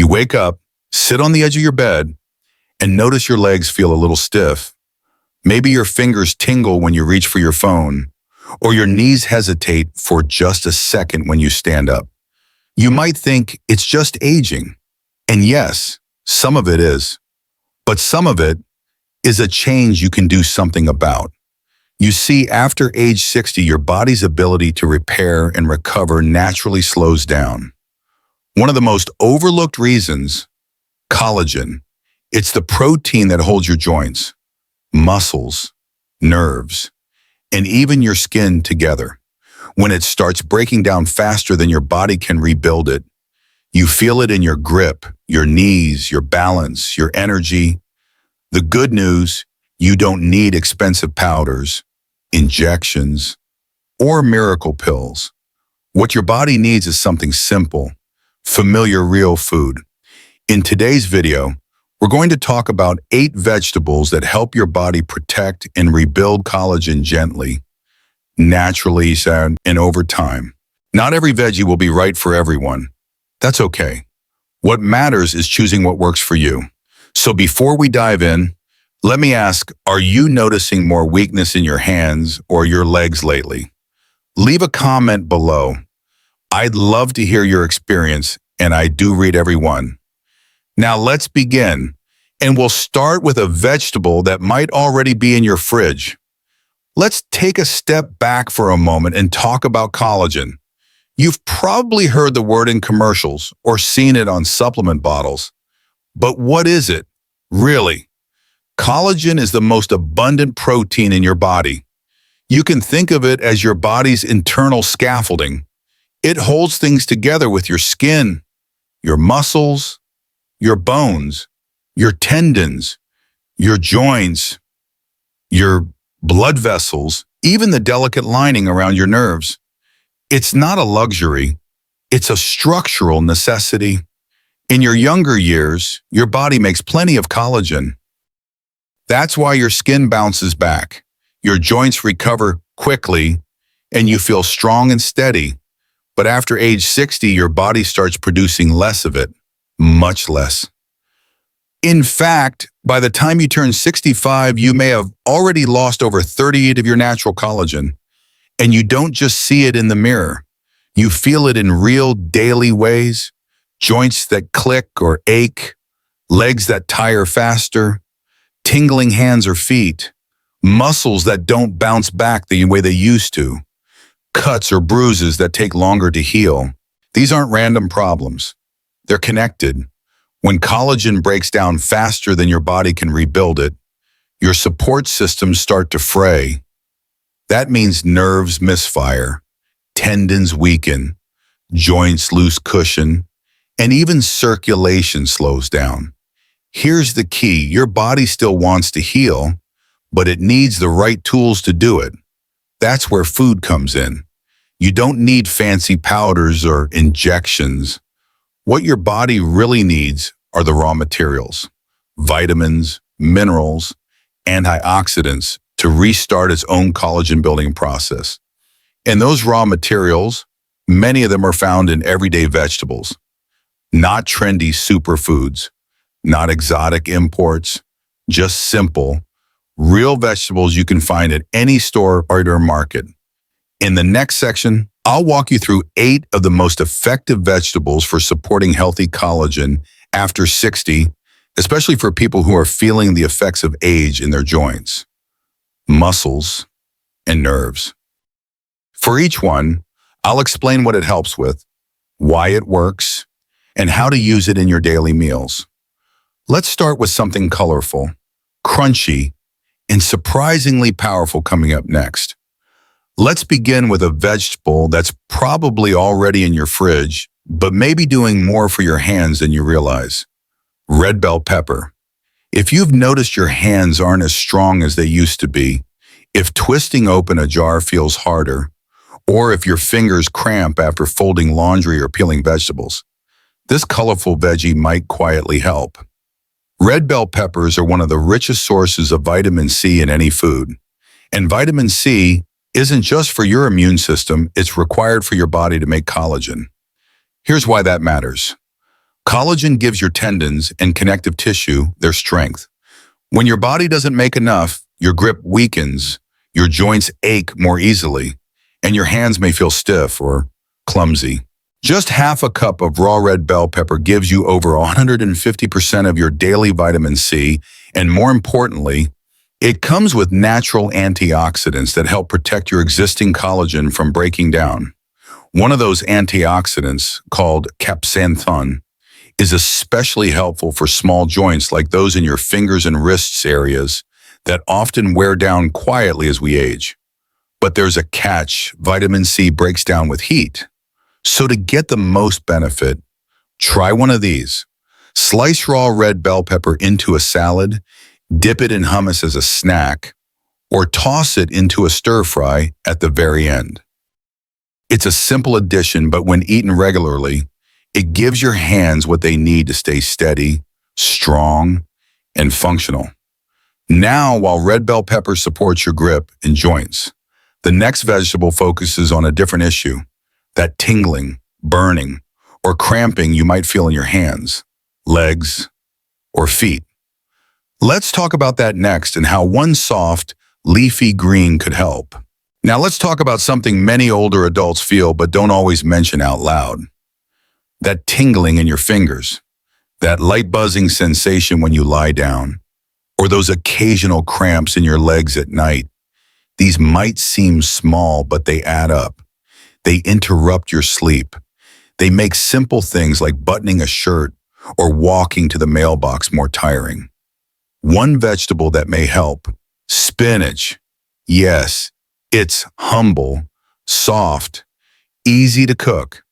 You wake up, sit on the edge of your bed, and notice your legs feel a little stiff. Maybe your fingers tingle when you reach for your phone, or your knees hesitate for just a second when you stand up. You might think it's just aging. And yes, some of it is. But some of it is a change you can do something about. You see, after age 60, your body's ability to repair and recover naturally slows down. One of the most overlooked reasons, collagen. It's the protein that holds your joints, muscles, nerves, and even your skin together. When it starts breaking down faster than your body can rebuild it, you feel it in your grip, your knees, your balance, your energy. The good news, you don't need expensive powders, injections, or miracle pills. What your body needs is something simple, familiar, real food. In today's video, we're going to talk about 8 vegetables that help your body protect and rebuild collagen gently, naturally, and over time. Not every veggie will be right for everyone. That's okay. What matters is choosing what works for you. So before we dive in, let me ask, are you noticing more weakness in your hands or your legs lately? Leave a comment below. I'd love to hear your experience, and I do read every one. Now let's begin, and we'll start with a vegetable that might already be in your fridge. Let's take a step back for a moment and talk about collagen. You've probably heard the word in commercials or seen it on supplement bottles. But what is it, really? Collagen is the most abundant protein in your body. You can think of it as your body's internal scaffolding. It holds things together with your skin, your muscles, your bones, your tendons, your joints, your blood vessels, even the delicate lining around your nerves. It's not a luxury, it's a structural necessity. In your younger years, your body makes plenty of collagen. That's why your skin bounces back, your joints recover quickly, and you feel strong and steady. But after age 60, your body starts producing less of it, much less. In fact, by the time you turn 65, you may have already lost over 38 of your natural collagen. And you don't just see it in the mirror. You feel it in real daily ways, joints that click or ache, legs that tire faster, tingling hands or feet, muscles that don't bounce back the way they used to, cuts or bruises that take longer to heal. These aren't random problems. They're connected. When collagen breaks down faster than your body can rebuild it, your support systems start to fray. That means nerves misfire, tendons weaken, joints lose cushion, and even circulation slows down. Here's the key. Your body still wants to heal, but it needs the right tools to do it. That's where food comes in. You don't need fancy powders or injections. What your body really needs are the raw materials, vitamins, minerals, antioxidants, to restart its own collagen building process. And those raw materials, many of them are found in everyday vegetables, not trendy superfoods, not exotic imports, just simple, real vegetables you can find at any store or market. In the next section, I'll walk you through 8 of the most effective vegetables for supporting healthy collagen after 60, especially for people who are feeling the effects of age in their joints, muscles, and nerves. For each one, I'll explain what it helps with, why it works, and how to use it in your daily meals. Let's start with something colorful, crunchy, and surprisingly powerful coming up next. Let's begin with a vegetable that's probably already in your fridge, but maybe doing more for your hands than you realize. Red bell pepper. If you've noticed your hands aren't as strong as they used to be, if twisting open a jar feels harder, or if your fingers cramp after folding laundry or peeling vegetables, this colorful veggie might quietly help. Red bell peppers are one of the richest sources of vitamin C in any food. And vitamin C isn't just for your immune system, it's required for your body to make collagen. Here's why that matters. Collagen gives your tendons and connective tissue their strength. When your body doesn't make enough, your grip weakens, your joints ache more easily, and your hands may feel stiff or clumsy. Just half a cup of raw red bell pepper gives you over 150% of your daily vitamin C, and more importantly, it comes with natural antioxidants that help protect your existing collagen from breaking down. One of those antioxidants, called capsaicin, is especially helpful for small joints like those in your fingers and wrists areas that often wear down quietly as we age. But there's a catch: vitamin C breaks down with heat. So to get the most benefit, try one of these. Slice raw red bell pepper into a salad, dip it in hummus as a snack, or toss it into a stir fry at the very end. It's a simple addition, but when eaten regularly, it gives your hands what they need to stay steady, strong, and functional. Now, while red bell pepper supports your grip and joints, the next vegetable focuses on a different issue: that tingling, burning, or cramping you might feel in your hands, legs, or feet. Let's talk about that next and how one soft, leafy green could help. Now let's talk about something many older adults feel but don't always mention out loud: that tingling in your fingers, that light buzzing sensation when you lie down, or those occasional cramps in your legs at night. These might seem small, but they add up. They interrupt your sleep. They make simple things like buttoning a shirt or walking to the mailbox more tiring. One vegetable that may help: spinach. Yes, it's humble, soft, easy to cook.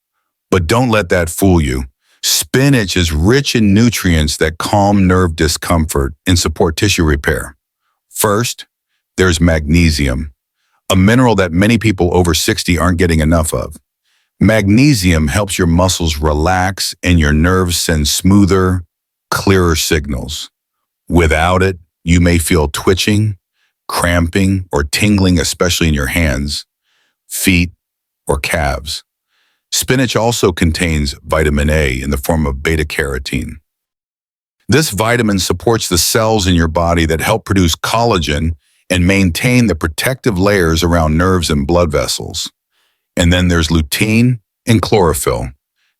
But don't let that fool you. Spinach is rich in nutrients that calm nerve discomfort and support tissue repair. First, there's magnesium, a mineral that many people over 60 aren't getting enough of. Magnesium helps your muscles relax and your nerves send smoother, clearer signals. Without it, you may feel twitching, cramping, or tingling, especially in your hands, feet, or calves. Spinach also contains vitamin A in the form of beta-carotene. This vitamin supports the cells in your body that help produce collagen and maintain the protective layers around nerves and blood vessels. And then there's lutein and chlorophyll,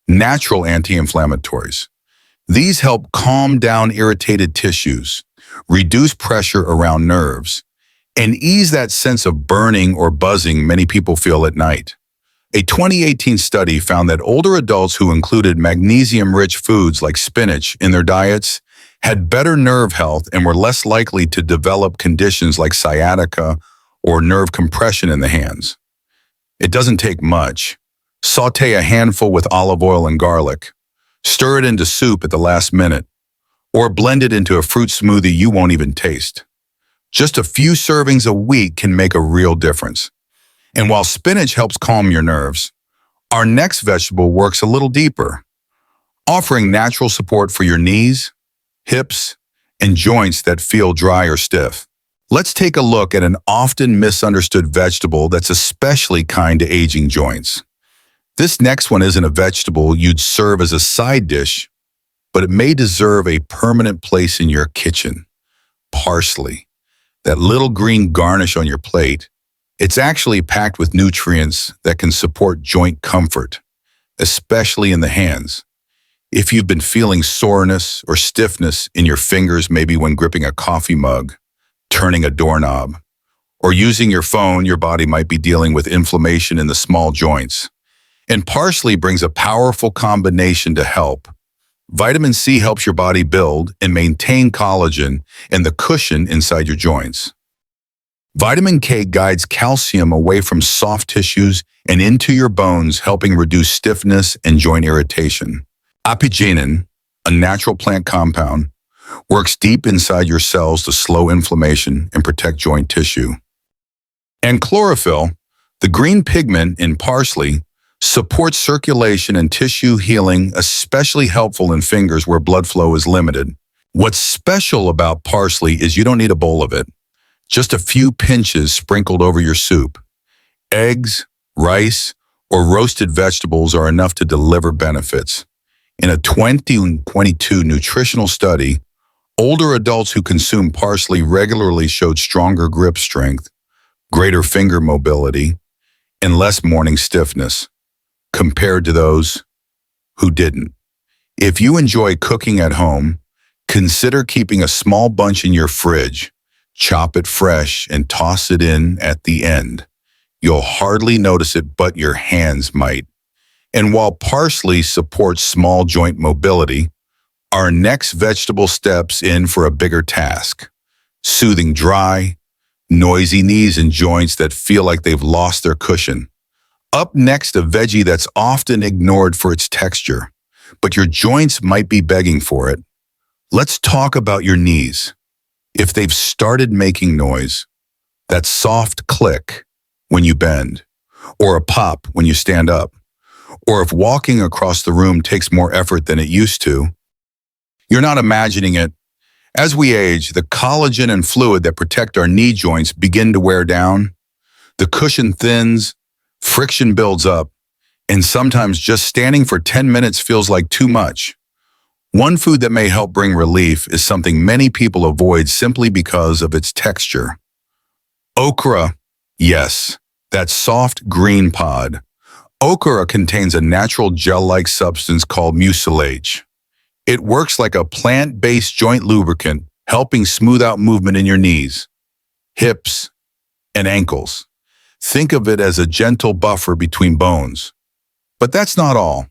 natural anti-inflammatories. These help calm down irritated tissues, reduce pressure around nerves, and ease that sense of burning or buzzing many people feel at night. A 2018 study found that older adults who included magnesium-rich foods like spinach in their diets had better nerve health and were less likely to develop conditions like sciatica or nerve compression in the hands. It doesn't take much. Saute a handful with olive oil and garlic. Stir it into soup at the last minute, or blend it into a fruit smoothie you won't even taste. Just a few servings a week can make a real difference. And while spinach helps calm your nerves, our next vegetable works a little deeper, offering natural support for your knees, hips, and joints that feel dry or stiff. Let's take a look at an often misunderstood vegetable that's especially kind to aging joints. This next one isn't a vegetable you'd serve as a side dish, but it may deserve a permanent place in your kitchen. Parsley, that little green garnish on your plate. It's actually packed with nutrients that can support joint comfort, especially in the hands. If you've been feeling soreness or stiffness in your fingers, maybe when gripping a coffee mug, turning a doorknob, or using your phone, your body might be dealing with inflammation in the small joints. And parsley brings a powerful combination to help. Vitamin C helps your body build and maintain collagen and the cushion inside your joints. Vitamin K guides calcium away from soft tissues and into your bones, helping reduce stiffness and joint irritation. Apigenin, a natural plant compound, works deep inside your cells to slow inflammation and protect joint tissue. And chlorophyll, the green pigment in parsley, supports circulation and tissue healing, especially helpful in fingers where blood flow is limited. What's special about parsley is you don't need a bowl of it. Just a few pinches sprinkled over your soup. Eggs, rice, or roasted vegetables are enough to deliver benefits. In a 2022 nutritional study, older adults who consumed parsley regularly showed stronger grip strength, greater finger mobility, and less morning stiffness compared to those who didn't. If you enjoy cooking at home, consider keeping a small bunch in your fridge. Chop it fresh and toss it in at the end. You'll hardly notice it, but your hands might. And while parsley supports small joint mobility, our next vegetable steps in for a bigger task, soothing dry, noisy knees and joints that feel like they've lost their cushion. Up next, a veggie that's often ignored for its texture, but your joints might be begging for it. Let's talk about your knees. If they've started making noise, that soft click when you bend, or a pop when you stand up, or if walking across the room takes more effort than it used to, you're not imagining it. As we age, the collagen and fluid that protect our knee joints begin to wear down. The cushion thins, friction builds up, and sometimes just standing for 10 minutes feels like too much. One food that may help bring relief is something many people avoid simply because of its texture. Okra, yes, that soft green pod. Okra contains a natural gel-like substance called mucilage. It works like a plant-based joint lubricant, helping smooth out movement in your knees, hips, and ankles. Think of it as a gentle buffer between bones. But that's not all.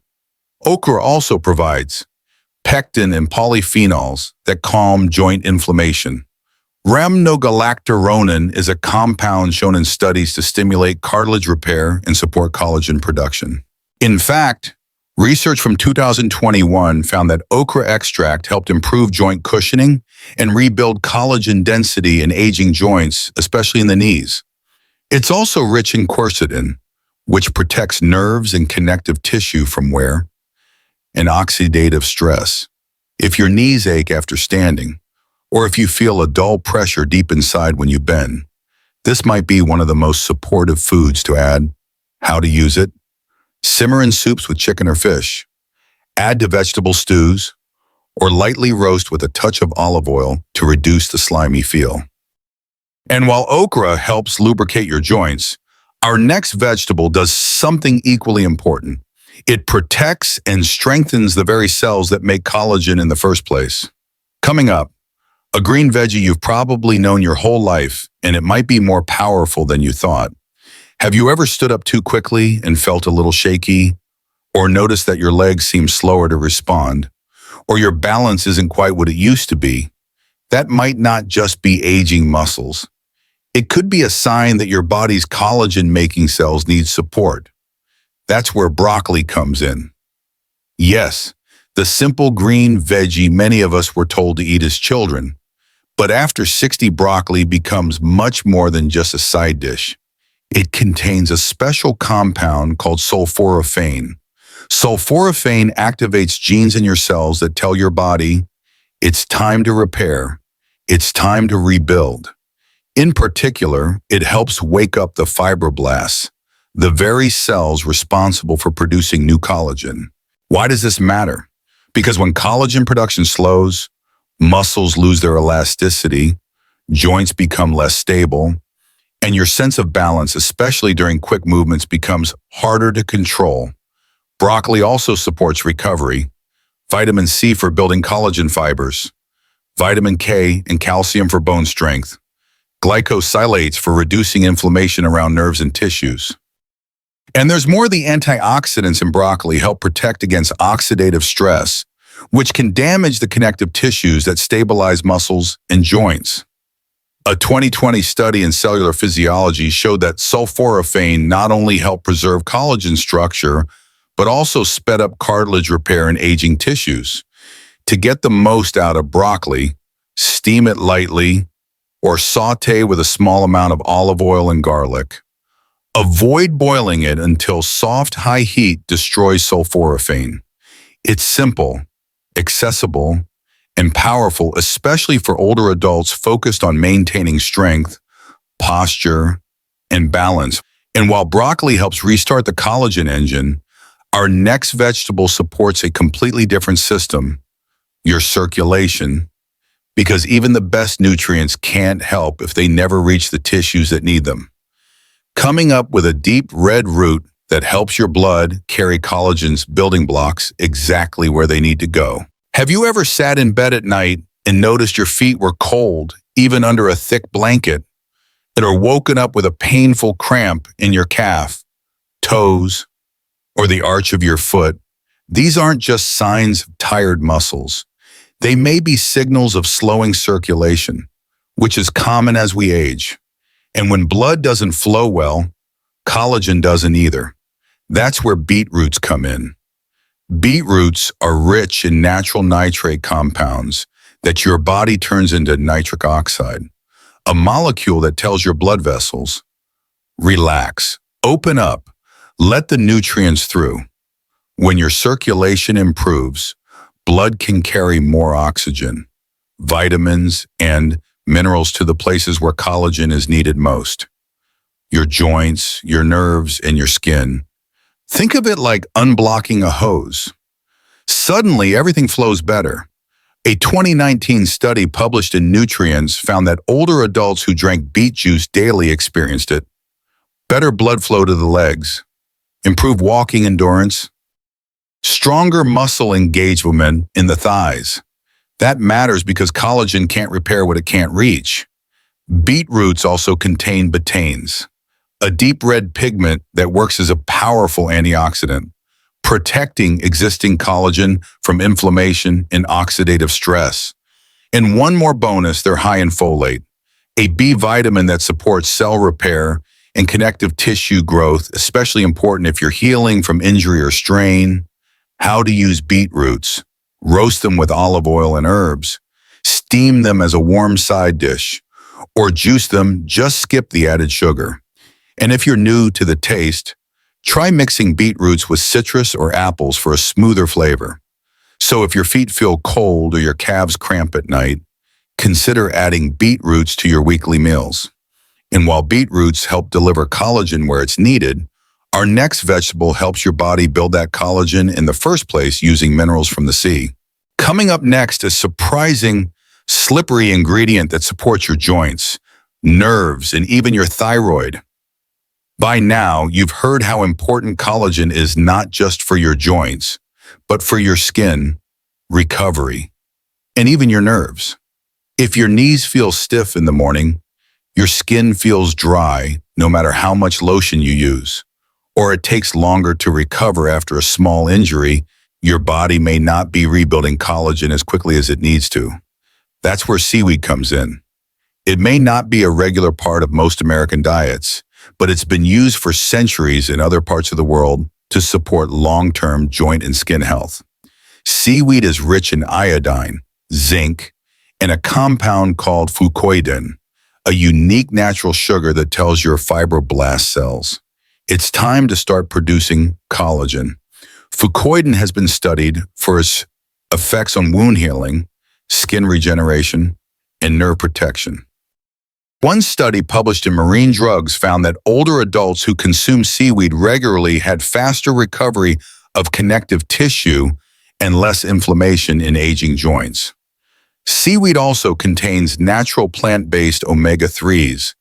Okra also provides pectin and polyphenols that calm joint inflammation. Rhamnogalacturonin is a compound shown in studies to stimulate cartilage repair and support collagen production. In fact, research from 2021 found that okra extract helped improve joint cushioning and rebuild collagen density in aging joints, especially in the knees. It's also rich in quercetin, which protects nerves and connective tissue from wear and oxidative stress. If your knees ache after standing, or if you feel a dull pressure deep inside when you bend, this might be one of the most supportive foods to add. How to use it? Simmer in soups with chicken or fish. Add to vegetable stews, or lightly roast with a touch of olive oil to reduce the slimy feel. And while okra helps lubricate your joints, our next vegetable does something equally important. It protects and strengthens the very cells that make collagen in the first place. Coming up, a green veggie you've probably known your whole life, and it might be more powerful than you thought. Have you ever stood up too quickly and felt a little shaky, or noticed that your legs seem slower to respond, or your balance isn't quite what it used to be? That might not just be aging muscles. It could be a sign that your body's collagen-making cells need support. That's where broccoli comes in. Yes, the simple green veggie many of us were told to eat as children. But after 60, broccoli becomes much more than just a side dish. It contains a special compound called sulforaphane. Sulforaphane activates genes in your cells that tell your body, it's time to repair, it's time to rebuild. In particular, it helps wake up the fibroblasts, the very cells responsible for producing new collagen. Why does this matter? Because when collagen production slows, muscles lose their elasticity, joints become less stable, and your sense of balance, especially during quick movements, becomes harder to control. Broccoli also supports recovery. Vitamin C for building collagen fibers, vitamin K and calcium for bone strength, glycosylates for reducing inflammation around nerves and tissues. And there's more. The antioxidants in broccoli help protect against oxidative stress, which can damage the connective tissues that stabilize muscles and joints. A 2020 study in cellular physiology showed that sulforaphane not only helped preserve collagen structure, but also sped up cartilage repair in aging tissues. To get the most out of broccoli, steam it lightly or saute with a small amount of olive oil and garlic. Avoid boiling it until soft, high heat destroys sulforaphane. It's simple, accessible, and powerful, especially for older adults focused on maintaining strength, posture, and balance. And while broccoli helps restart the collagen engine, Our next vegetable supports a completely different system, your circulation, because even the best nutrients can't help if they never reach the tissues that need them. Coming up with a deep red root that helps your blood carry collagen's building blocks exactly where they need to go. Have you ever sat in bed at night and noticed your feet were cold, even under a thick blanket, or woken up with a painful cramp in your calf, toes, or the arch of your foot? These aren't just signs of tired muscles. They may be signals of slowing circulation, which is common as we age. And when blood doesn't flow well, collagen doesn't either. That's where beetroots come in. Beetroots are rich in natural nitrate compounds that your body turns into nitric oxide, a molecule that tells your blood vessels, relax, open up, let the nutrients through. When your circulation improves, blood can carry more oxygen, vitamins, and minerals to the places where collagen is needed most. Your joints, your nerves, and your skin. Think of it like unblocking a hose. Suddenly, everything flows better. A 2019 study published in Nutrients found that older adults who drank beet juice daily experienced it. Better blood flow to the legs, improved walking endurance, stronger muscle engagement in the thighs. That matters because collagen can't repair what it can't reach. Beetroots also contain betaines, a deep red pigment that works as a powerful antioxidant, protecting existing collagen from inflammation and oxidative stress. And one more bonus, they're high in folate, a B vitamin that supports cell repair and connective tissue growth, especially important if you're healing from injury or strain. How to use beetroots: roast them with olive oil and herbs, steam them as a warm side dish, or juice them, just skip the added sugar. And if you're new to the taste, try mixing beetroots with citrus or apples for a smoother flavor. So if your feet feel cold or your calves cramp at night, consider adding beetroots to your weekly meals. And while beetroots help deliver collagen where it's needed, our next vegetable helps your body build that collagen in the first place using minerals from the sea. Coming up next, a surprising, slippery ingredient that supports your joints, nerves, and even your thyroid. By now, you've heard how important collagen is not just for your joints, but for your skin, recovery, and even your nerves. If your knees feel stiff in the morning, your skin feels dry no matter how much lotion you use, or it takes longer to recover after a small injury, your body may not be rebuilding collagen as quickly as it needs to. That's where seaweed comes in. It may not be a regular part of most American diets, but it's been used for centuries in other parts of the world to support long-term joint and skin health. Seaweed is rich in iodine, zinc, and a compound called fucoidan, a unique natural sugar that tells your fibroblast cells it's time to start producing collagen. Fucoidan has been studied for its effects on wound healing, skin regeneration, and nerve protection. One study published in Marine Drugs found that older adults who consumed seaweed regularly had faster recovery of connective tissue and less inflammation in aging joints. Seaweed also contains natural plant-based omega-3s,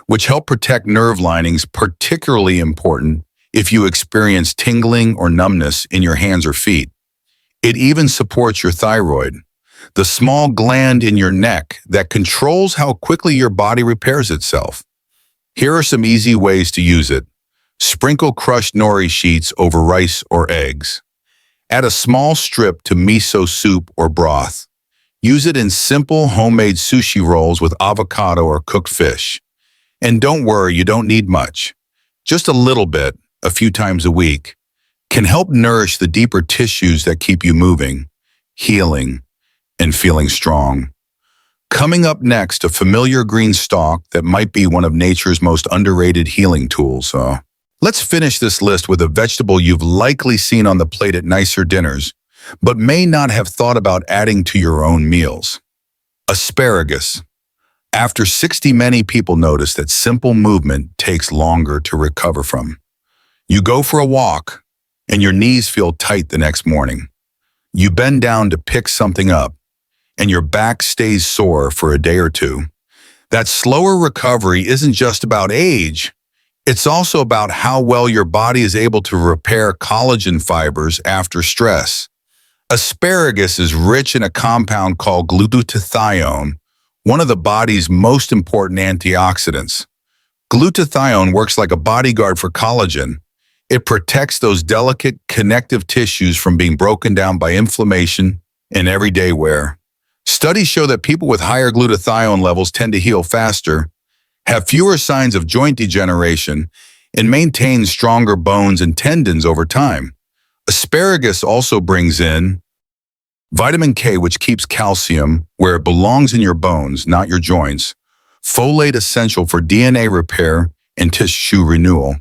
which help protect nerve linings, particularly important if you experience tingling or numbness in your hands or feet. It even supports your thyroid, the small gland in your neck that controls how quickly your body repairs itself. Here are some easy ways to use it. Sprinkle crushed nori sheets over rice or eggs. Add a small strip to miso soup or broth. Use it in simple homemade sushi rolls with avocado or cooked fish. And don't worry, you don't need much. Just a little bit, a few times a week, can help nourish the deeper tissues that keep you moving, healing, and feeling strong. Coming up next, a familiar green stalk that might be one of nature's most underrated healing tools. Let's finish this list with a vegetable you've likely seen on the plate at nicer dinners, but may not have thought about adding to your own meals. Asparagus. After 60, many people notice that simple movement takes longer to recover from. You go for a walk, and your knees feel tight the next morning. You bend down to pick something up, and your back stays sore for a day or two. That slower recovery isn't just about age. It's also about how well your body is able to repair collagen fibers after stress. Asparagus is rich in a compound called glutathione, one of the body's most important antioxidants. Glutathione works like a bodyguard for collagen. It protects those delicate connective tissues from being broken down by inflammation and everyday wear. Studies show that people with higher glutathione levels tend to heal faster, have fewer signs of joint degeneration, and maintain stronger bones and tendons over time. Asparagus also brings in vitamin K, which keeps calcium where it belongs in your bones, not your joints. Folate, essential for DNA repair and tissue renewal.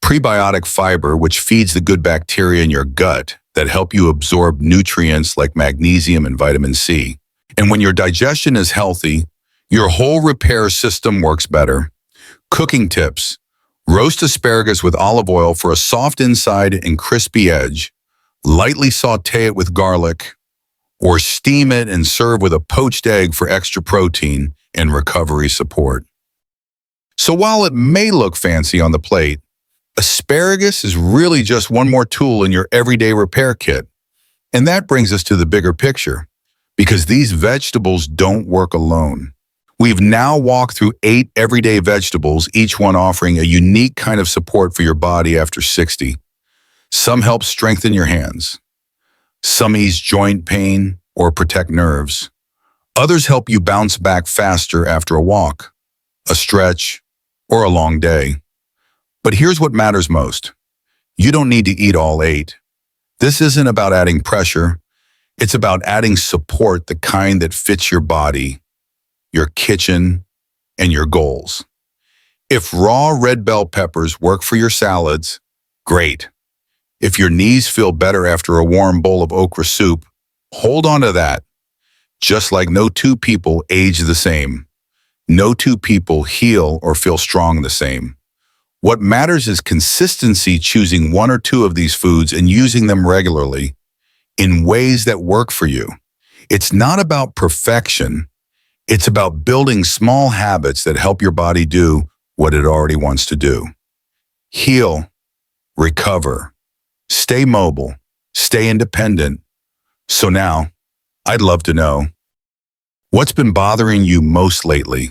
Prebiotic fiber, which feeds the good bacteria in your gut that help you absorb nutrients like magnesium and vitamin C. And when your digestion is healthy, your whole repair system works better. Cooking tips. Roast asparagus with olive oil for a soft inside and crispy edge. Lightly saute it with garlic, or steam it and serve with a poached egg for extra protein and recovery support. So while it may look fancy on the plate, asparagus is really just one more tool in your everyday repair kit. And that brings us to the bigger picture, because these vegetables don't work alone. We've now walked through 8 everyday vegetables, each one offering a unique kind of support for your body after 60. Some help strengthen your hands. Some ease joint pain or protect nerves. Others help you bounce back faster after a walk, a stretch, or a long day. But here's what matters most. You don't need to eat all 8. This isn't about adding pressure. It's about adding support, the kind that fits your body, your kitchen, and your goals. If raw red bell peppers work for your salads, great. If your knees feel better after a warm bowl of okra soup, hold on to that. Just like no two people age the same, no two people heal or feel strong the same. What matters is consistency, choosing 1 or 2 of these foods and using them regularly in ways that work for you. It's not about perfection. It's about building small habits that help your body do what it already wants to do. Heal, recover, stay mobile, stay independent. So now, I'd love to know, what's been bothering you most lately?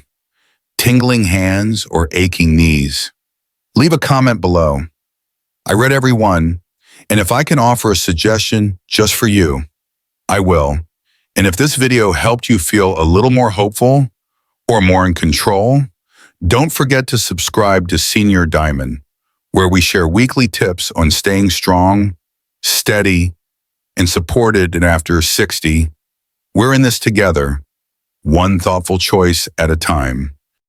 Tingling hands or aching knees? Leave a comment below. I read every one, and if I can offer a suggestion just for you, I will. And if this video helped you feel a little more hopeful or more in control, don't forget to subscribe to Seniordiamond, where we share weekly tips on staying strong, steady, and supported. And after 60, we're in this together, one thoughtful choice at a time.